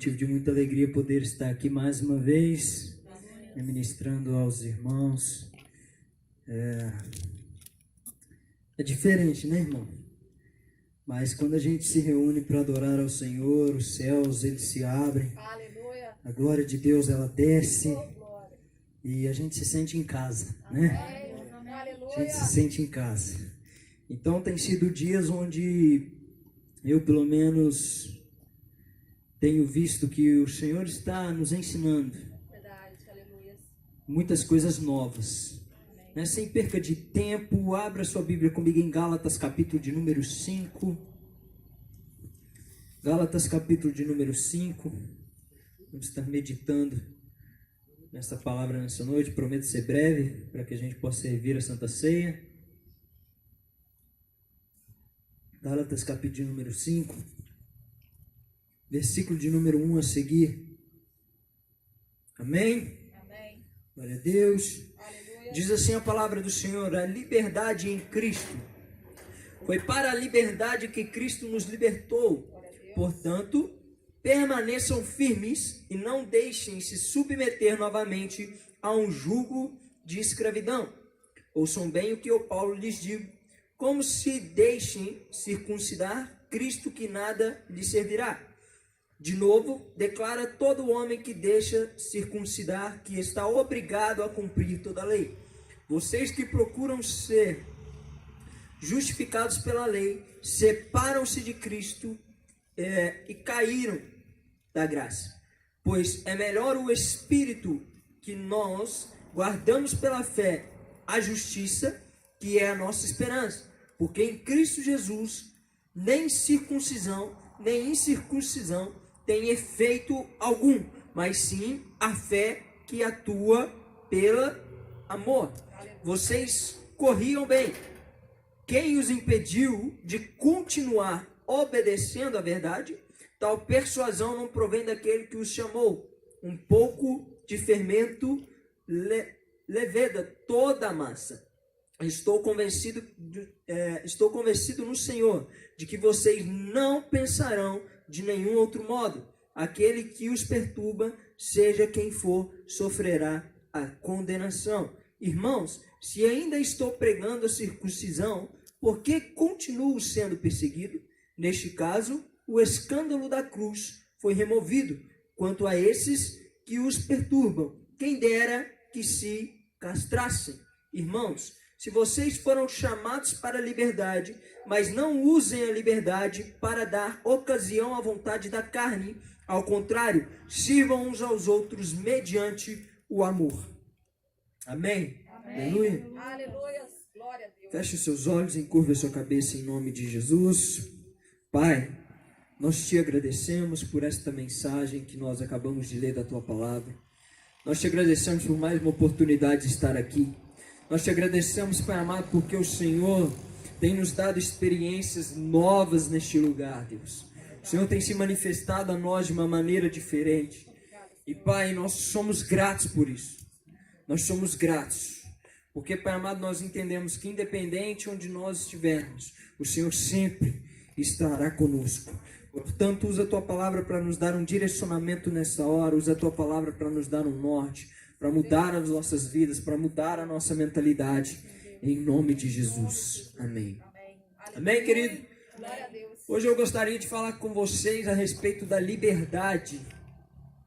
motivo de muita alegria poder estar aqui mais uma vez, ministrando aos irmãos. É diferente, né, irmão? Mas quando a gente se reúne para adorar ao Senhor, os céus, eles se abrem. Aleluia. A glória de Deus, ela desce. E a gente se sente em casa, né? A gente se sente em casa. Então tem sido dias onde eu, pelo menos, tenho visto que o Senhor está nos ensinando muitas coisas novas. Né? Sem perca de tempo, abra sua Bíblia comigo em Gálatas, capítulo de número 5. Gálatas, capítulo de número 5. Vamos estar meditando nessa palavra nessa noite. Prometo ser breve, para que a gente possa servir a Santa Ceia. Gálatas, capítulo de número 5. Versículo de número 1 a seguir. Amém? Amém. Glória a Deus. Aleluia. Diz assim a palavra do Senhor: a liberdade em Cristo. Foi para a liberdade que Cristo nos libertou. Portanto, permaneçam firmes e não deixem se submeter novamente a um jugo de escravidão. Ouçam bem o que eu, Paulo, lhes digo. Como se deixem circuncidar Cristo, que nada lhe servirá. De novo, declara todo homem que deixa circuncidar que está obrigado a cumprir toda a lei. Vocês que procuram ser justificados pela lei, separam-se de Cristo e caíram da graça. Pois é melhor o Espírito que nós guardamos pela fé a justiça, que é a nossa esperança. Porque em Cristo Jesus, nem circuncisão, nem incircuncisão tem efeito algum, mas sim a fé que atua pelo amor. Vocês corriam bem. Quem os impediu de continuar obedecendo a verdade? Tal persuasão não provém daquele que os chamou. Um pouco de fermento leveda toda a massa. Estou convencido no Senhor de que vocês não pensarão de nenhum outro modo. Aquele que os perturba, seja quem for, sofrerá a condenação. Irmãos, se ainda estou pregando a circuncisão, por que continuo sendo perseguido? Neste caso, o escândalo da cruz foi removido. Quanto a esses que os perturbam, quem dera que se castrassem. Irmãos, se vocês foram chamados para a liberdade, mas não usem a liberdade para dar ocasião à vontade da carne, ao contrário, sirvam uns aos outros mediante o amor. Amém? Amém. Aleluia. Aleluia. Glória a Deus. Feche os seus olhos, encurva a sua cabeça em nome de Jesus. Pai, nós te agradecemos por esta mensagem que nós acabamos de ler da tua palavra. Nós te agradecemos por mais uma oportunidade de estar aqui. Nós te agradecemos, Pai amado, porque o Senhor tem nos dado experiências novas neste lugar, Deus. O Senhor tem se manifestado a nós de uma maneira diferente. E, Pai, nós somos gratos por isso. Nós somos gratos. Porque, Pai amado, nós entendemos que independente onde nós estivermos, o Senhor sempre estará conosco. Portanto, usa a tua palavra para nos dar um direcionamento nessa hora. Usa a tua palavra para nos dar um norte, para mudar as nossas vidas, para mudar a nossa mentalidade, em nome de Jesus. Amém. Amém, querido? Glória a Deus. Hoje eu gostaria de falar com vocês a respeito da liberdade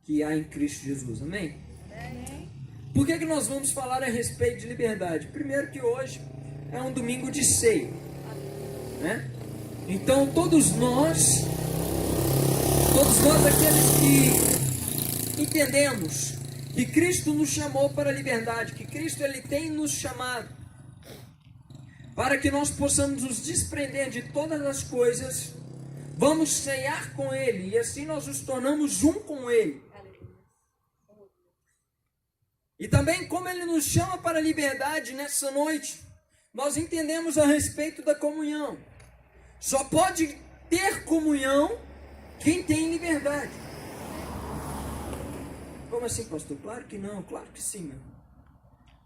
que há em Cristo Jesus. Amém? Amém. Por que nós vamos falar a respeito de liberdade? Primeiro que hoje é um domingo de ceia, né? Então todos nós aqueles que entendemos que Cristo nos chamou para a liberdade, que Cristo ele tem nos chamado para que nós possamos nos desprender de todas as coisas, vamos ceiar com Ele e assim nós nos tornamos um com Ele. E também como Ele nos chama para a liberdade nessa noite, nós entendemos a respeito da comunhão. Só pode ter comunhão quem tem liberdade. Como assim, pastor? Claro que não, claro que sim, meu.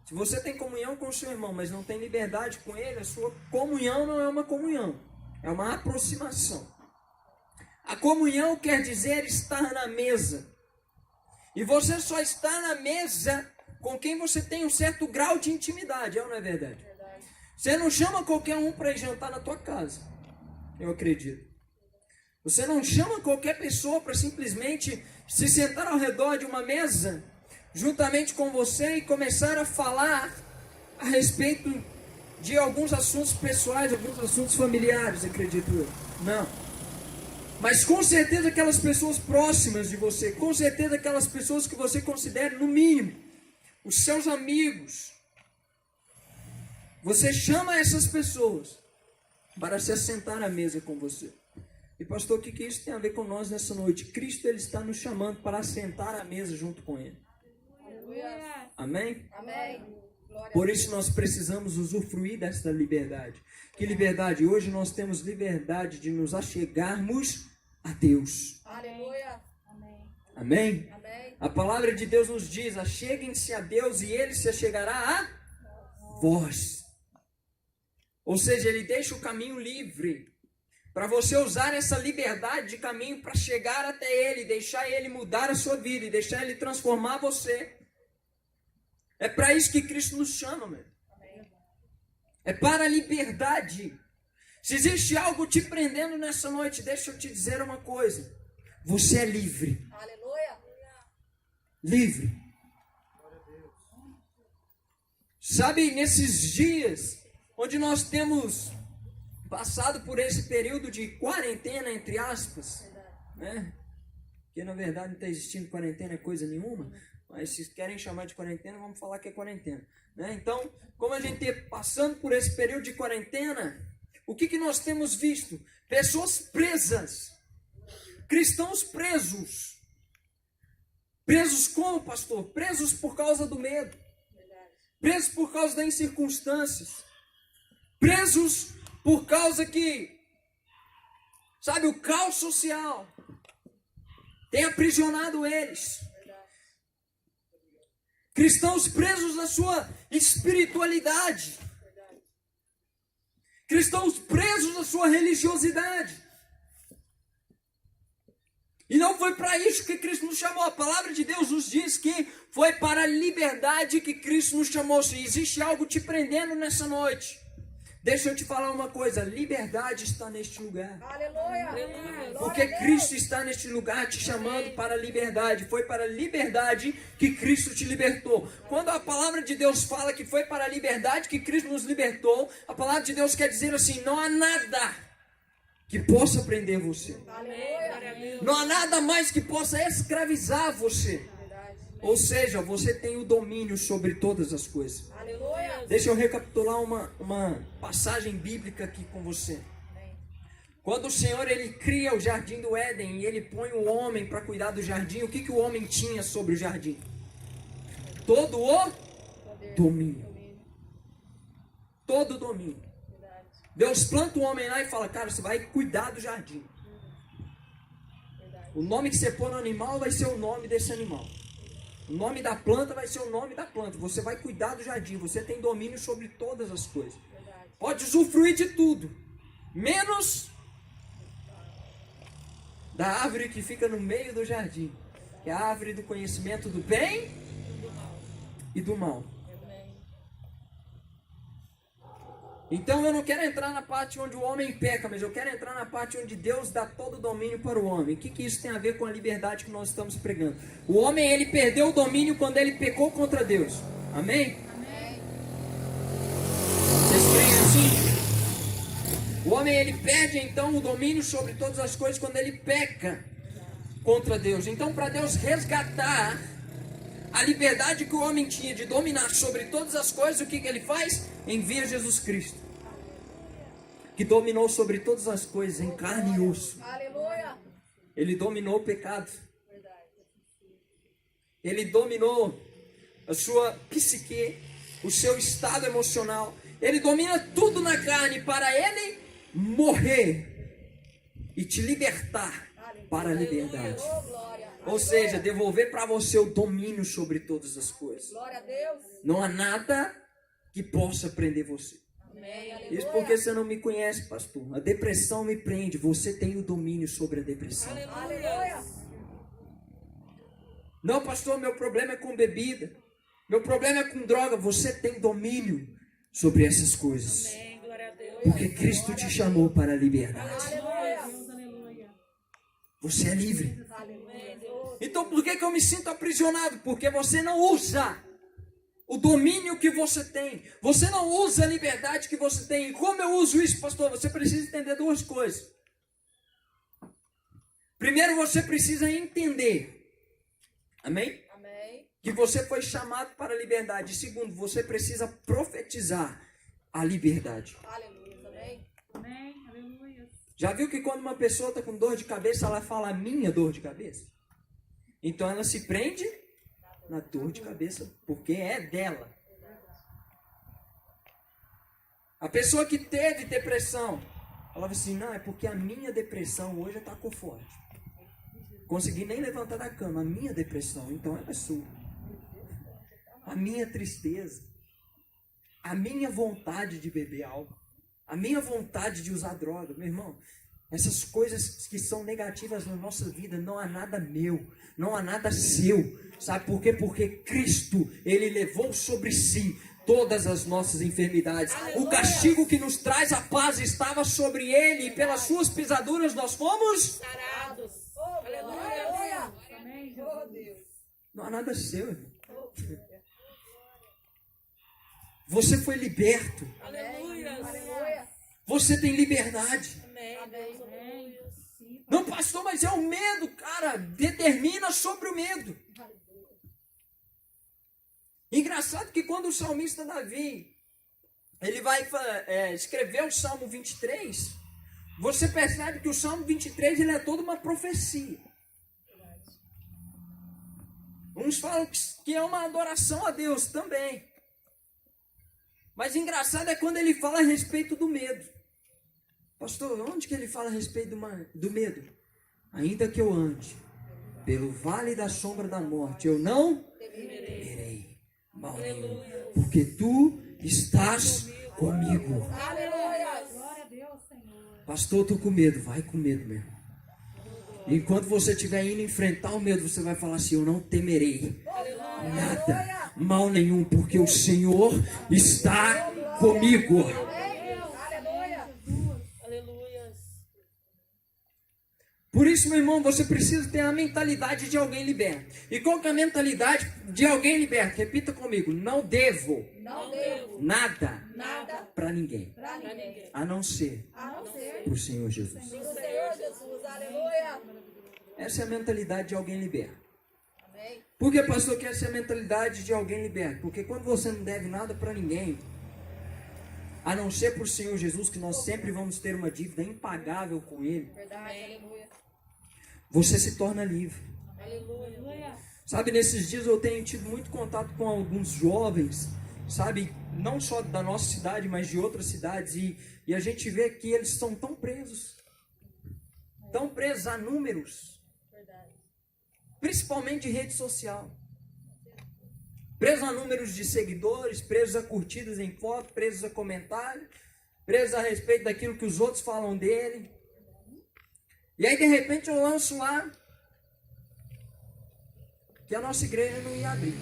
Se você tem comunhão com o seu irmão, mas não tem liberdade com ele, a sua comunhão não é uma comunhão, é uma aproximação. A comunhão quer dizer estar na mesa. E você só está na mesa com quem você tem um certo grau de intimidade, não é verdade? Você não chama qualquer um para ir jantar na tua casa, eu acredito. Você não chama qualquer pessoa para simplesmente se sentar ao redor de uma mesa, juntamente com você, e começar a falar a respeito de alguns assuntos pessoais, alguns assuntos familiares, acredito eu. Não. Mas com certeza aquelas pessoas próximas de você, com certeza aquelas pessoas que você considera, no mínimo, os seus amigos. Você chama essas pessoas para se assentar à mesa com você. E pastor, o que isso tem a ver com nós nessa noite? Cristo, ele está nos chamando para assentar à mesa junto com ele. Aleluia. Amém? Amém. Glória Por a Deus. isso nós precisamos usufruir desta liberdade. Que liberdade? Hoje nós temos liberdade de nos achegarmos a Deus. Aleluia. Amém? Amém. A palavra de Deus nos diz: acheguem-se a Deus e Ele se achegará a vós. Ou seja, Ele deixa o caminho livre para você usar essa liberdade de caminho para chegar até Ele, deixar Ele mudar a sua vida e deixar Ele transformar você. É para isso que Cristo nos chama, meu. É para a liberdade. Se existe algo te prendendo nessa noite, deixa eu te dizer uma coisa. Você é livre. Aleluia. Livre. Sabe, nesses dias onde nós temos passado por esse período de quarentena, entre aspas, né? Que na verdade não está existindo quarentena coisa nenhuma, mas se querem chamar de quarentena, vamos falar que é quarentena, né? Então, como a gente está passando por esse período de quarentena, o que nós temos visto? Pessoas presas, cristãos presos. Presos como, pastor? Presos por causa do medo, presos por causa das circunstâncias, presos por causa que, sabe, o caos social tem aprisionado eles. Cristãos presos na sua espiritualidade. Cristãos presos na sua religiosidade. E não foi para isso que Cristo nos chamou. A palavra de Deus nos diz que foi para a liberdade que Cristo nos chamou. Se existe algo te prendendo nessa noite, deixa eu te falar uma coisa: liberdade está neste lugar. Aleluia. Porque Cristo está neste lugar te chamando para a liberdade. Foi para a liberdade que Cristo te libertou. Quando a palavra de Deus fala que foi para a liberdade que Cristo nos libertou, a palavra de Deus quer dizer assim: não há nada que possa prender você. Aleluia. Não há nada mais que possa escravizar você. Ou seja, você tem o domínio sobre todas as coisas. Aleluia. Deixa eu recapitular uma passagem bíblica aqui com você. Quando o Senhor, ele cria o jardim do Éden e ele põe o homem para cuidar do jardim, o que o homem tinha sobre o jardim? Todo o domínio. Todo o domínio. Deus planta o homem lá e fala: cara, você vai cuidar do jardim. O nome que você põe no animal vai ser o nome desse animal. O nome da planta vai ser o nome da planta. Você vai cuidar do jardim. Você tem domínio sobre todas as coisas. Pode usufruir de tudo, menos da árvore que fica no meio do jardim, que é a árvore do conhecimento do bem e do mal. Então eu não quero entrar na parte onde o homem peca, mas eu quero entrar na parte onde Deus dá todo o domínio para o homem. O que isso tem a ver com a liberdade que nós estamos pregando? O homem, ele perdeu o domínio quando ele pecou contra Deus. Amém? Amém. Vocês creem assim? O homem, ele perde então o domínio sobre todas as coisas quando ele peca contra Deus. Então, para Deus resgatar a liberdade que o homem tinha de dominar sobre todas as coisas, o que ele faz? Envia Jesus Cristo, que dominou sobre todas as coisas em carne e osso. Aleluia. Ele dominou o pecado. Ele dominou a sua psique, o seu estado emocional. Ele domina tudo na carne para ele morrer e te libertar para a liberdade. Oh, glória. Ou seja, devolver para você o domínio sobre todas as coisas. Glória a Deus. Não há nada que possa prender você. Amém. Isso porque você não me conhece, pastor. A depressão me prende. Você tem o domínio sobre a depressão. Aleluia. Não, pastor, meu problema é com bebida. Meu problema é com droga. Você tem domínio sobre essas coisas. Amém. Glória a Deus. Porque Cristo te chamou para a liberdade. Aleluia. Você é livre. Amém. Então por que eu me sinto aprisionado? Porque você não usa o domínio que você tem. Você não usa a liberdade que você tem. E como eu uso isso, pastor? Você precisa entender duas coisas. Primeiro, você precisa entender. Amém? Amém. Que você foi chamado para a liberdade. E segundo, você precisa profetizar a liberdade. Aleluia. Amém. Já viu que quando uma pessoa está com dor de cabeça, ela fala a minha dor de cabeça? Então ela se prende na dor de cabeça, porque é dela. A pessoa que teve depressão, falava assim, não, é porque a minha depressão hoje atacou forte. Consegui nem levantar da cama, a minha depressão, então ela é sua. A minha tristeza, a minha vontade de beber álcool, a minha vontade de usar droga, meu irmão, essas coisas que são negativas na nossa vida, não há nada meu, não há nada seu. Sabe por quê? Porque Cristo, Ele levou sobre si todas as nossas enfermidades. Aleluia. O castigo que nos traz a paz estava sobre Ele, e pelas suas pisaduras nós fomos. Sarados. Aleluia. Amém. Oh, Deus. Não há nada seu, irmão. Você foi liberto. Aleluia. Aleluia. Você tem liberdade. Amém. Aleluia. Não, pastor, mas é o medo, cara. Determina sobre o medo. Engraçado que quando o salmista Davi, ele vai escrever o Salmo 23, você percebe que o Salmo 23 ele é toda uma profecia. Uns falam que é uma adoração a Deus também. Mas engraçado é quando ele fala a respeito do medo. Pastor, onde que ele fala a respeito do medo? Ainda que eu ande pelo vale da sombra da morte, eu não temerei mal nenhum, porque tu estás comigo. Aleluia. Glória a Deus, Senhor. Pastor, eu tô com medo. Vai com medo mesmo. Enquanto você estiver indo enfrentar o medo, você vai falar assim, eu não temerei nada, mal nenhum, porque o Senhor está comigo. Aleluia. Aleluia. Por isso, meu irmão, você precisa ter a mentalidade de alguém liberto. E qual que é a mentalidade de alguém liberto? Repita comigo, não devo Não devo nada nada para ninguém, para ninguém, a não ser a não ser para o Senhor Jesus. do Senhor Jesus. Aleluia. Essa é a mentalidade de alguém liberto. Amém. Por que, pastor, que essa é a mentalidade de alguém liberto? Porque quando você não deve nada para ninguém, a não ser para o Senhor Jesus, que nós sempre vamos ter uma dívida impagável com Ele, Verdade. Aleluia. você se torna livre. Aleluia. Sabe, nesses dias eu tenho tido muito contato com alguns jovens, sabe, não só da nossa cidade, mas de outras cidades, e a gente vê que eles são tão presos a números, Verdade. principalmente de rede social, presos a números de seguidores, presos a curtidas em foto, presos a comentários, presos a respeito daquilo que os outros falam dele. E aí de repente eu lanço lá que a nossa igreja não ia abrir.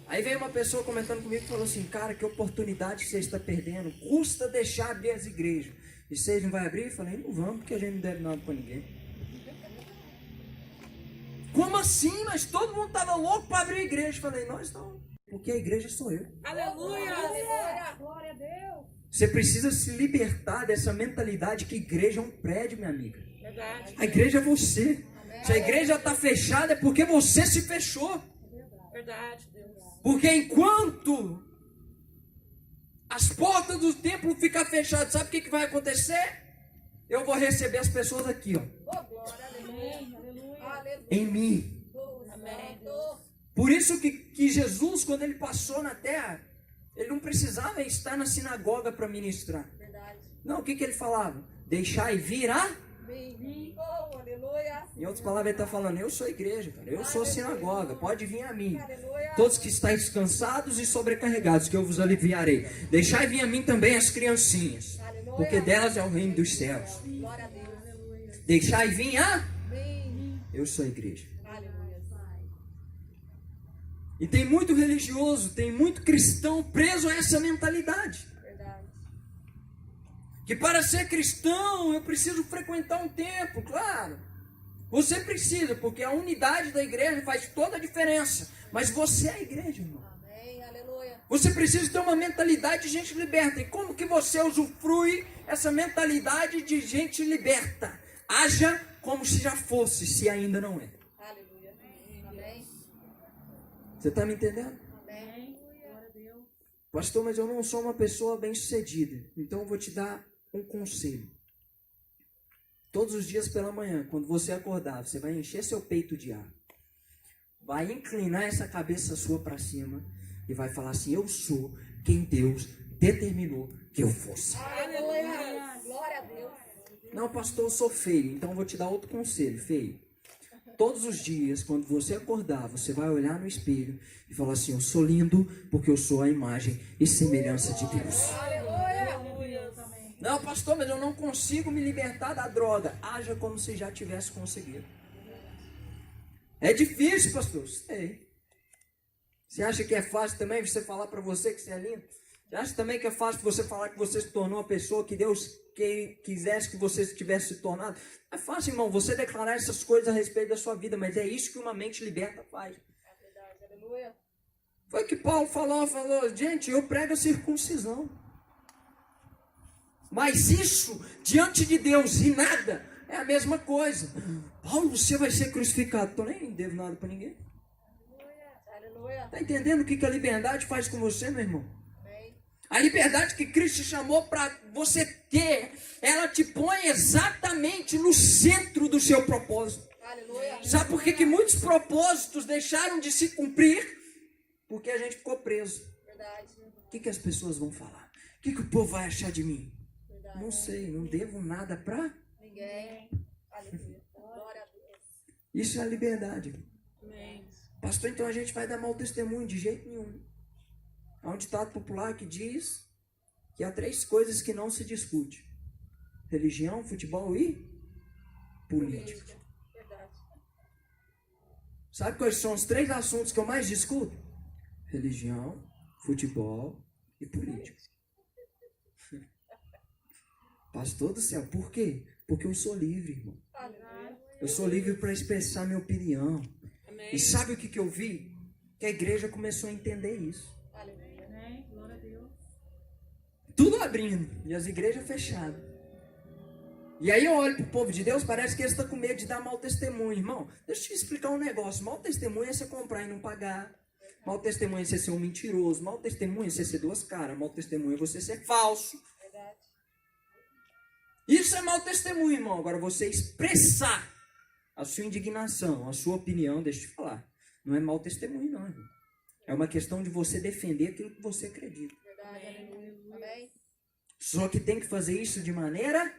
Aí veio uma pessoa comentando comigo e falou assim, cara, que oportunidade você está perdendo, custa deixar abrir as igrejas. E vocês não vão abrir? Eu falei, não vamos, porque a gente não deve nada para ninguém. Como assim? Mas todo mundo estava louco para abrir a igreja. Eu falei, nós não, porque a igreja sou eu. Aleluia. Aleluia. Glória a Deus. Você precisa se libertar dessa mentalidade que igreja é um prédio, minha amiga. Verdade. A igreja é você. Se a igreja está fechada é porque você se fechou. Verdade, Deus. Porque enquanto as portas do templo ficam fechadas, sabe o que vai acontecer? Eu vou receber as pessoas aqui, ó, Oh, glória. Aleluia. Aleluia. em mim. Amém. Por isso que Jesus, quando ele passou na terra, ele não precisava estar na sinagoga para ministrar. Verdade. Não, o que ele falava? Deixai vir a... Amém. Oh, aleluia. Em outras palavras, ele está falando, eu sou igreja, cara. Eu sou sinagoga. Pode vir a mim. Aleluia. Todos que estáis cansados e sobrecarregados, que eu vos aliviarei. Deixai vir a mim também as criancinhas, porque delas é o reino dos céus. Glória a Deus. Deixai vir a... Amém. Eu sou a igreja. Aleluia. E tem muito religioso, tem muito cristão preso a essa mentalidade. Verdade. Que para ser cristão eu preciso frequentar um templo, claro. Você precisa, porque a unidade da igreja faz toda a diferença. Mas você é a igreja, irmão. Amém. Aleluia. Você precisa ter uma mentalidade de gente liberta. E como que você usufrui essa mentalidade de gente liberta? Haja como se já fosse, se ainda não é. Aleluia. Amém. Você está me entendendo? Amém. Glória a Deus. Pastor, mas eu não sou uma pessoa bem-sucedida. Então eu vou te dar um conselho. Todos os dias pela manhã, quando você acordar, você vai encher seu peito de ar. Vai inclinar essa cabeça sua para cima e vai falar assim, eu sou quem Deus determinou que eu fosse. Aleluia. Glória a Deus. Não, pastor, eu sou feio. Então eu vou te dar outro conselho, feio. Todos os dias, quando você acordar, você vai olhar no espelho e falar assim, eu sou lindo porque eu sou a imagem e semelhança de Deus. Aleluia. Não, pastor, mas eu não consigo me libertar da droga. Haja como se já tivesse conseguido. É difícil, pastor. Sei. Você acha que é fácil também você falar para você que você é lindo? Você acha também que é fácil você falar que você se tornou a pessoa que Deus quisesse que você tivesse se tornado? É fácil, irmão, você declarar essas coisas a respeito da sua vida, mas é isso que uma mente liberta faz. É verdade. Aleluia. Foi que Paulo falou, gente, eu prego a circuncisão. Mas isso, diante de Deus e nada, é a mesma coisa. Paulo, você vai ser crucificado. Estou nem devo nada para ninguém. Aleluia. Está entendendo o que a liberdade faz com você, meu irmão? Amém. A liberdade que Cristo te chamou para você ter, ela te põe exatamente no centro do seu propósito. Aleluia. Sabe por que muitos propósitos deixaram de se cumprir? Porque a gente ficou preso. Verdade. O que as pessoas vão falar? O que o povo vai achar de mim? Verdade. Não sei, não devo nada para... Ninguém. Aleluia. Glória a Deus. Isso é a liberdade. Amém. Pastor, então a gente vai dar mau testemunho? De jeito nenhum. Há um ditado popular que diz que há 3 coisas que não se discute: religião, futebol e política. Verdade. Sabe quais são os 3 assuntos que eu mais discuto? Religião, futebol e política. Pastor do céu, por quê? Porque eu sou livre, irmão. Aleluia. Eu sou livre para expressar minha opinião. Amém. E sabe o que eu vi? Que a igreja começou a entender isso. Aleluia. Amém. Glória a Deus. Tudo abrindo e as igrejas fechadas. E aí eu olho para o povo de Deus, parece que eles estão com medo de dar mau testemunho. Irmão, deixa eu te explicar um negócio. Mau testemunho é você comprar e não pagar. Mau testemunho é você ser um mentiroso. Mau testemunho é você ser 2 caras. Mau testemunho é você ser falso. Verdade. Isso é mau testemunho, irmão. Agora você expressar a sua indignação, a sua opinião, deixa eu te falar. Não é mau testemunho, não, irmão. É uma questão de você defender aquilo que você acredita. Verdade. Aleluia. Amém. Só que tem que fazer isso de maneira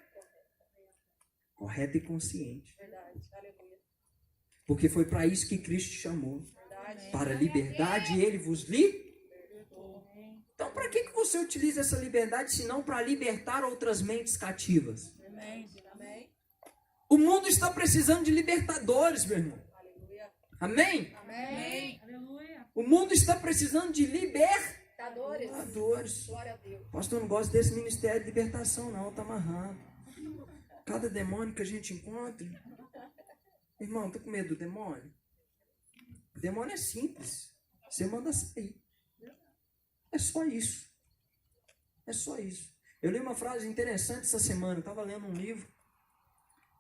correta e consciente. Verdade. Aleluia. Porque foi para isso que Cristo te chamou. Verdade. Para a liberdade, Ele vos libertou. Então, para que você utiliza essa liberdade, se não para libertar outras mentes cativas? Amém. Amém. O mundo está precisando de libertadores, meu irmão. Aleluia. Amém? Amém. Aleluia. O mundo está precisando de Libertadores. libertadores. Glória a Deus. Pastor, eu não gosto desse ministério de libertação, não. Está amarrado. Cada demônio que a gente encontra. Irmão, tô com medo do demônio? O demônio é simples. Você manda sair. É só isso. É só isso. Eu li uma frase interessante essa semana. Eu estava lendo um livro.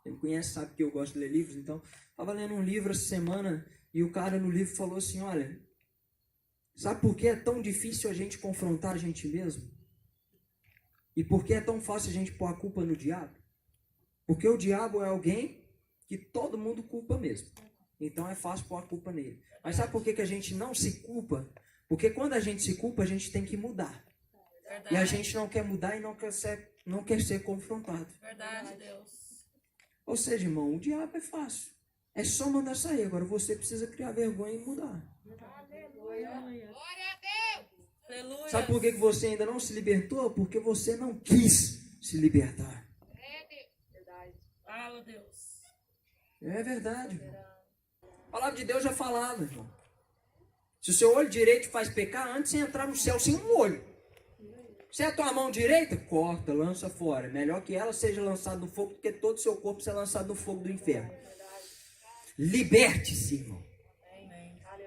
Quem me conhece sabe que eu gosto de ler livros. Então, estava lendo um livro essa semana. E o cara no livro falou assim, olha, sabe por que é tão difícil a gente confrontar a gente mesmo? E por que é tão fácil a gente pôr a culpa no diabo? Porque o diabo é alguém que todo mundo culpa mesmo. Então é fácil pôr a culpa nele. Mas sabe por que a gente não se culpa? Porque quando a gente se culpa, a gente tem que mudar. Verdade. E a gente não quer mudar e não quer ser confrontado. Verdade, Deus. Ou seja, irmão, o diabo é fácil. É só mandar sair. Agora você precisa criar vergonha e mudar. Aleluia. Sabe por que você ainda não se libertou? Porque você não quis se libertar. Fala, Deus. É verdade, irmão. A palavra de Deus já falava, irmão. Se o seu olho direito faz pecar, antes de entrar no céu sem um olho. Se é a tua mão direita, corta, lança fora. Melhor que ela seja lançada no fogo do que todo o seu corpo ser lançado no fogo do inferno. Liberte-se, irmão.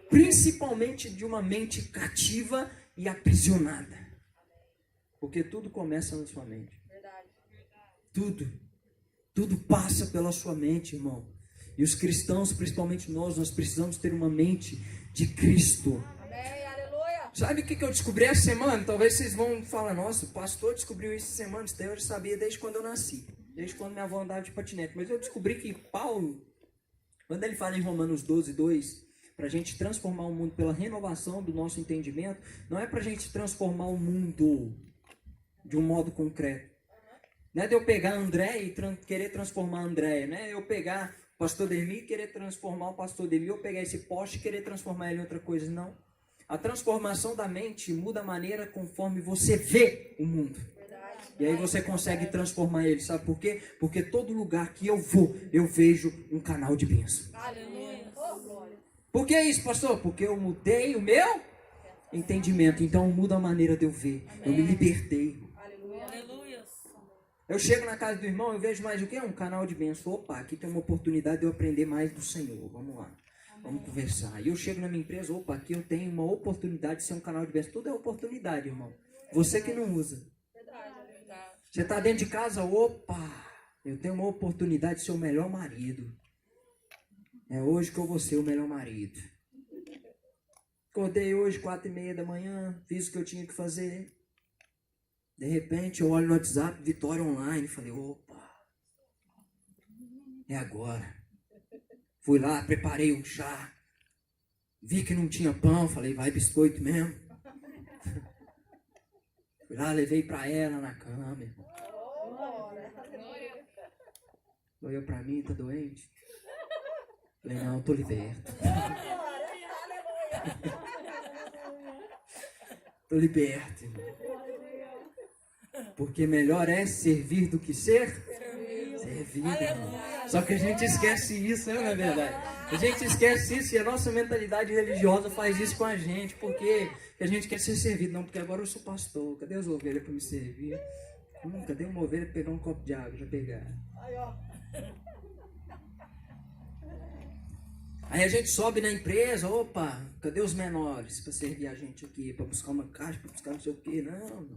Principalmente de uma mente cativa e aprisionada. Porque tudo começa na sua mente. Tudo. Tudo passa pela sua mente, irmão. E os cristãos, principalmente nós precisamos ter uma mente de Cristo. Amém, aleluia. Sabe o que eu descobri essa semana? Talvez vocês vão falar, nossa, o pastor descobriu isso essa semana. Isso daí eu já sabia desde quando eu nasci. Desde quando minha avó andava de patinete. Mas eu descobri que Paulo, quando ele fala em Romanos 12:2, para a gente transformar o mundo pela renovação do nosso entendimento, não é para a gente transformar o mundo de um modo concreto. Não é de eu pegar André e querer transformar André, né? Eu pegar o pastor Demi e querer transformar o pastor Demi, ou pegar esse poste e querer transformar ele em outra coisa, não. A transformação da mente muda a maneira conforme você vê o mundo. E aí você consegue transformar ele, sabe por quê? Porque todo lugar que eu vou, eu vejo um canal de bênção. Aleluia. Por que isso, pastor? Porque eu mudei o meu entendimento. Então muda a maneira de eu ver. Eu me libertei. Aleluia. Eu chego na casa do irmão, eu vejo mais o quê? Um canal de bênção. Opa, aqui tem uma oportunidade de eu aprender mais do Senhor. Vamos lá. Vamos conversar. E eu chego na minha empresa, opa, aqui eu tenho uma oportunidade de ser um canal de bênção. Tudo é oportunidade, irmão. Você que não usa. Você está dentro de casa, opa, eu tenho uma oportunidade de ser o melhor marido. É hoje que eu vou ser o melhor marido. Acordei hoje, 4:30 da manhã, fiz o que eu tinha que fazer. De repente, eu olho no WhatsApp, Vitória Online, falei, opa, é agora. Fui lá, preparei um chá, vi que não tinha pão, falei, vai biscoito mesmo. Fui lá, levei pra ela na cama, irmão. Olhou pra mim, tá doente? Falei, não, tô liberto. Tô liberto, irmão. Porque melhor é servir do que ser servido, irmão. Só que a gente esquece isso, né, na verdade? A gente esquece isso e a nossa mentalidade religiosa faz isso com a gente. Porque a gente quer ser servido. Não, porque agora eu sou pastor. Cadê as ovelhas para me servir? Cadê uma ovelha para pegar um copo de água? Já pegar. Aí a gente sobe na empresa, opa, cadê os menores para servir a gente aqui, para buscar uma caixa, para buscar não sei o quê? Não.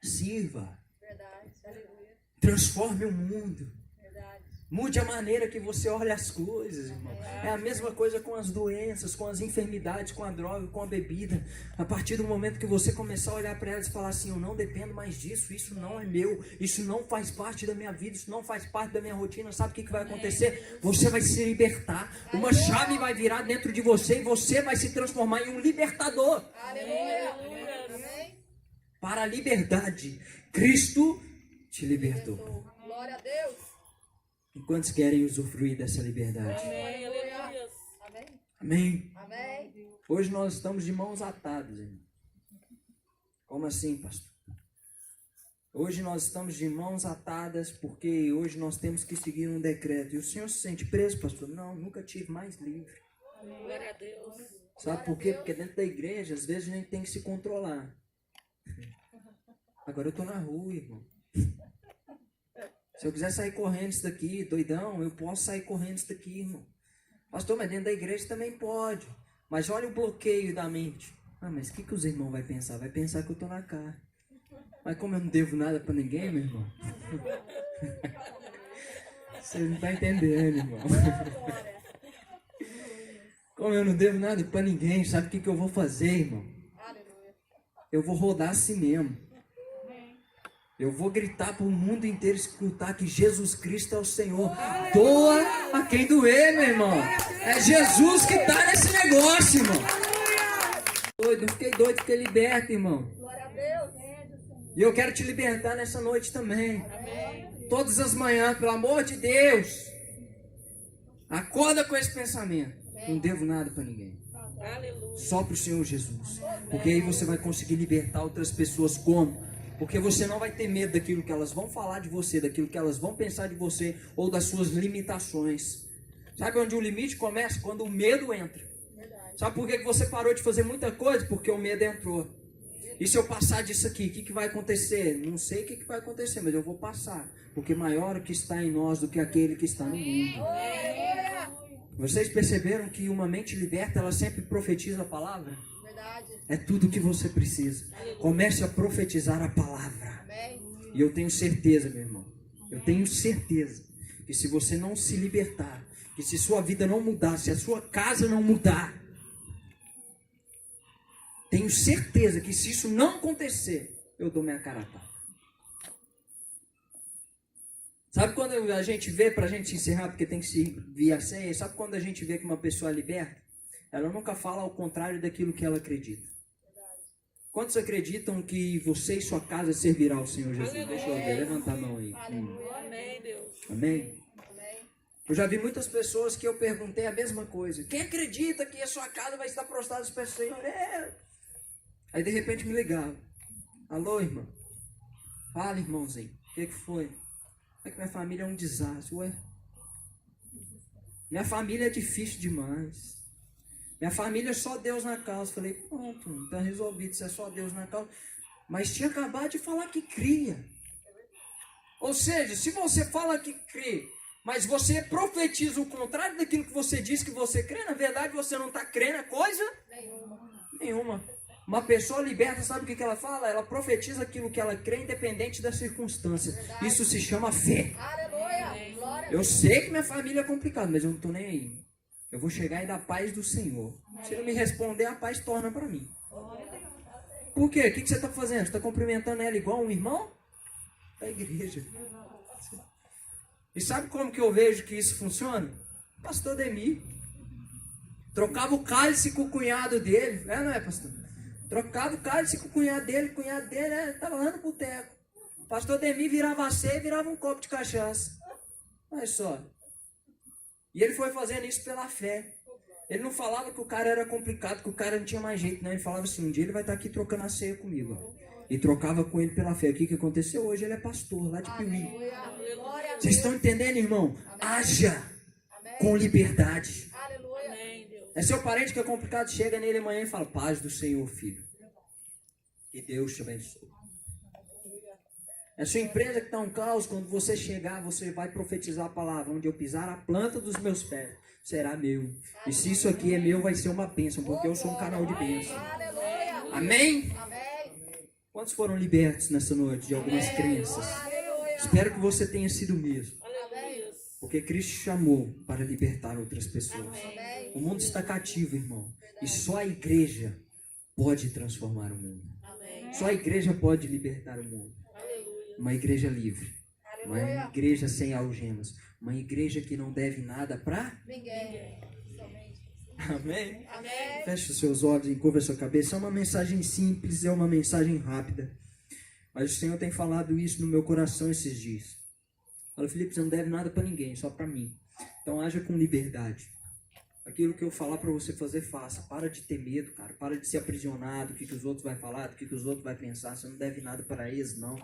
Sirva. Verdade, aleluia. Transforme o mundo. Verdade. Mude a maneira que você olha as coisas, irmão. É a mesma coisa com as doenças, com as enfermidades, com a droga, com a bebida. A partir do momento que você começar a olhar para elas e falar assim, eu não dependo mais disso, isso não é meu, isso não faz parte da minha vida, isso não faz parte da minha rotina, sabe o que vai acontecer? Você vai se libertar, uma chave vai virar dentro de você e você vai se transformar em um libertador. Aleluia. Amém. Para a liberdade, Cristo te libertou. Glória a Deus. E quantos querem usufruir dessa liberdade? Amém. Aleluia. Amém. Amém? Amém. Hoje nós estamos de mãos atadas, irmão. Como assim, pastor? Hoje nós estamos de mãos atadas porque hoje nós temos que seguir um decreto. E o senhor se sente preso, pastor? Não, nunca tive mais livre. Glória a Deus. Sabe por quê? Porque dentro da igreja, às vezes a gente tem que se controlar. Agora eu estou na rua, irmão. Se eu quiser sair correndo isso daqui, doidão, eu posso sair correndo isso daqui, irmão. Pastor, mas dentro da igreja também pode. Mas olha o bloqueio da mente. Ah, mas o que os irmãos vão pensar? Vai pensar que eu estou na cara. Mas como eu não devo nada para ninguém, meu irmão. Você não está entendendo, irmão. Como eu não devo nada para ninguém, sabe o que eu vou fazer, irmão? Eu vou rodar assim mesmo. Eu vou gritar para o mundo inteiro escutar que Jesus Cristo é o Senhor. Doa a quem doer, meu irmão. É Jesus que está nesse negócio, irmão. Eu fiquei doido, fiquei liberto, irmão. Glória a Deus. E eu quero te libertar nessa noite também. Todas as manhãs, pelo amor de Deus. Acorda com esse pensamento. Não devo nada para ninguém. Aleluia. Só para o Senhor Jesus. Porque aí você vai conseguir libertar outras pessoas. Como? Porque você não vai ter medo daquilo que elas vão falar de você, daquilo que elas vão pensar de você, ou das suas limitações. Sabe onde o limite começa? Quando o medo entra. Sabe por que você parou de fazer muita coisa? Porque o medo entrou. E se eu passar disso aqui, o que vai acontecer? Não sei o que vai acontecer, mas eu vou passar. Porque maior o que está em nós do que aquele que está no mundo. Vocês perceberam que uma mente liberta, ela sempre profetiza a palavra? É tudo o que você precisa. Comece a profetizar a palavra. E eu tenho certeza, meu irmão. Eu tenho certeza que se você não se libertar, que se sua vida não mudar, se a sua casa não mudar, tenho certeza que se isso não acontecer, eu dou minha cara a tapa. Sabe quando a gente vê, pra gente encerrar, porque tem que se vir a senha, sabe quando a gente vê que uma pessoa é liberta? Ela nunca fala ao contrário daquilo que ela acredita. Quantos acreditam que você e sua casa servirá ao Senhor Jesus? Aleluia. Deixa eu ver, levanta a mão aí. Amém, Deus. Amém? Eu já vi muitas pessoas que eu perguntei a mesma coisa. Quem acredita que a sua casa vai estar prostrada aos pés do Senhor? Aí de repente me ligavam. Alô, irmão? Fala, irmãozinho. O que foi? É que minha família é um desastre. Ué? Minha família é difícil demais. Minha família é só Deus na causa. Falei, pronto, está resolvido, isso é só Deus na causa. Mas tinha acabado de falar que cria. Ou seja, se você fala que crê, mas você profetiza o contrário daquilo que você diz que você crê, na verdade você não está crendo a coisa nenhuma. Uma pessoa liberta, sabe o que ela fala? Ela profetiza aquilo que ela crê, independente da circunstância. Isso se chama fé. Eu sei que minha família é complicada, mas eu não estou nem aí. Eu vou chegar e dar paz do Senhor. Se não me responder, a paz torna para mim. Por quê? O que você está fazendo? Você está cumprimentando ela igual um irmão? Da igreja. E sabe como que eu vejo que isso funciona? Pastor Demir. Trocava o cálice com o cunhado dele. Não é, pastor? Trocava o cálice com o cunhado dele estava lá no boteco. Pastor Demir virava a ceia e virava um copo de cachaça. Olha só. E ele foi fazendo isso pela fé. Ele não falava que o cara era complicado, que o cara não tinha mais jeito, não. Ele falava assim, um dia ele vai estar aqui trocando a ceia comigo. E trocava com ele pela fé. O que aconteceu hoje? Ele é pastor, lá de Piuí. Vocês estão entendendo, irmão? Haja com liberdade. É seu parente que é complicado, chega nele amanhã e fala, paz do Senhor, filho. Que Deus te abençoe. É sua empresa que está um caos, quando você chegar, você vai profetizar a palavra. Onde eu pisar a planta dos meus pés, será meu. E se isso aqui é meu, vai ser uma bênção, porque eu sou um canal de bênção. Amém? Quantos foram libertos nessa noite de algumas crenças? Espero que você tenha sido mesmo. Porque Cristo chamou para libertar outras pessoas. O mundo está cativo, irmão. E só a igreja pode transformar o mundo. Só a igreja pode libertar o mundo. Uma igreja livre. Uma igreja sem algemas. Uma igreja que não deve nada para ninguém. Amém? Feche os seus olhos e curva a sua cabeça. É uma mensagem simples, é uma mensagem rápida. Mas o Senhor tem falado isso no meu coração esses dias. Fala, Felipe, você não deve nada para ninguém, só para mim. Então haja com liberdade. Aquilo que eu falar para você fazer, faça. Para de ter medo, cara. Para de ser aprisionado. O que os outros vão falar, o que os outros vão pensar. Você não deve nada para eles, não.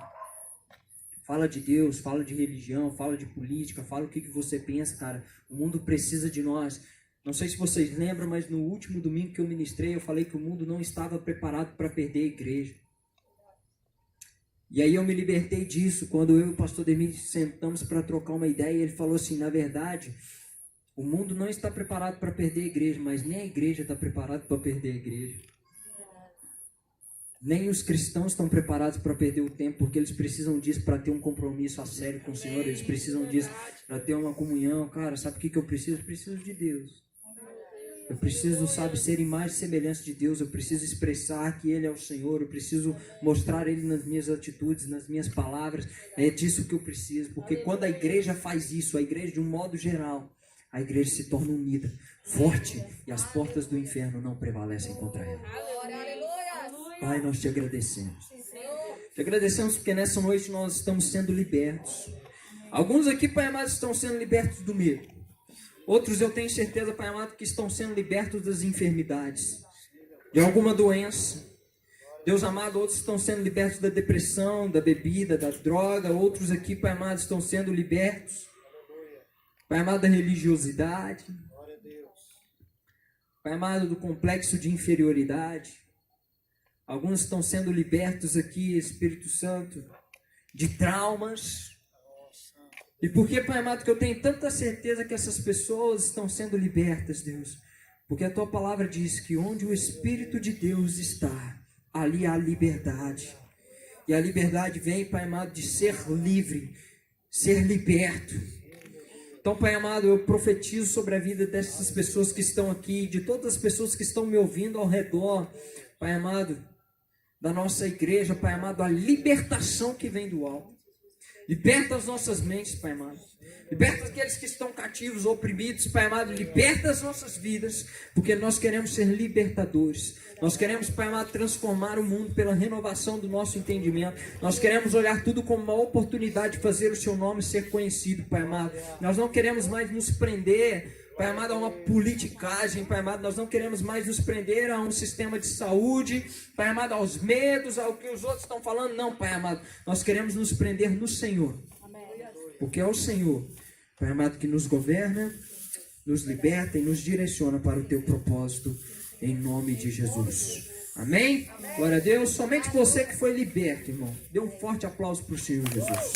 Fala de Deus, fala de religião, fala de política, fala o que você pensa, cara. O mundo precisa de nós. Não sei se vocês lembram, mas no último domingo que eu ministrei, eu falei que o mundo não estava preparado para perder a igreja. E aí eu me libertei disso, quando eu e o pastor Demir sentamos para trocar uma ideia, e ele falou assim, na verdade, o mundo não está preparado para perder a igreja, mas nem a igreja está preparada para perder a igreja. Nem os cristãos estão preparados para perder o tempo, porque eles precisam disso para ter um compromisso a sério com o Senhor, eles precisam disso para ter uma comunhão. Cara, sabe o que eu preciso? Eu preciso de Deus. Eu preciso, sabe, ser imagem e semelhança de Deus. Eu preciso expressar que Ele é o Senhor. Eu preciso mostrar Ele nas minhas atitudes, nas minhas palavras. É disso que eu preciso, porque quando a igreja faz isso, a igreja de um modo geral, a igreja se torna unida, forte, e as portas do inferno não prevalecem contra ela. Pai, nós te agradecemos. Te agradecemos porque nessa noite nós estamos sendo libertos. Alguns aqui, Pai amado, estão sendo libertos do medo. Outros eu tenho certeza, Pai amado, que estão sendo libertos das enfermidades, de alguma doença. Deus amado, outros estão sendo libertos da depressão, da bebida, da droga. Outros aqui, Pai amado, estão sendo libertos, Pai amado, da religiosidade. Pai amado, do complexo de inferioridade. Alguns estão sendo libertos aqui, Espírito Santo, de traumas. E por que, Pai amado, que eu tenho tanta certeza que essas pessoas estão sendo libertas, Deus? Porque a Tua palavra diz que onde o Espírito de Deus está, ali há liberdade. E a liberdade vem, Pai amado, de ser livre, ser liberto. Então, Pai amado, eu profetizo sobre a vida dessas pessoas que estão aqui, de todas as pessoas que estão me ouvindo ao redor, Pai amado, da nossa igreja, Pai amado, a libertação que vem do alto. Liberta as nossas mentes, Pai amado. Liberta aqueles que estão cativos, oprimidos, Pai amado. Liberta as nossas vidas, porque nós queremos ser libertadores. Nós queremos, Pai amado, transformar o mundo pela renovação do nosso entendimento. Nós queremos olhar tudo como uma oportunidade de fazer o Seu nome ser conhecido, Pai amado. Nós não queremos mais nos prender, Pai amado, a uma politicagem, Pai amado. Nós não queremos mais nos prender a um sistema de saúde, Pai amado, aos medos, ao que os outros estão falando. Não, Pai amado. Nós queremos nos prender no Senhor. Porque é o Senhor, Pai amado, que nos governa, nos liberta e nos direciona para o Teu propósito, em nome de Jesus. Amém? Glória a Deus. Somente você que foi liberto, irmão. Dê um forte aplauso para o Senhor Jesus.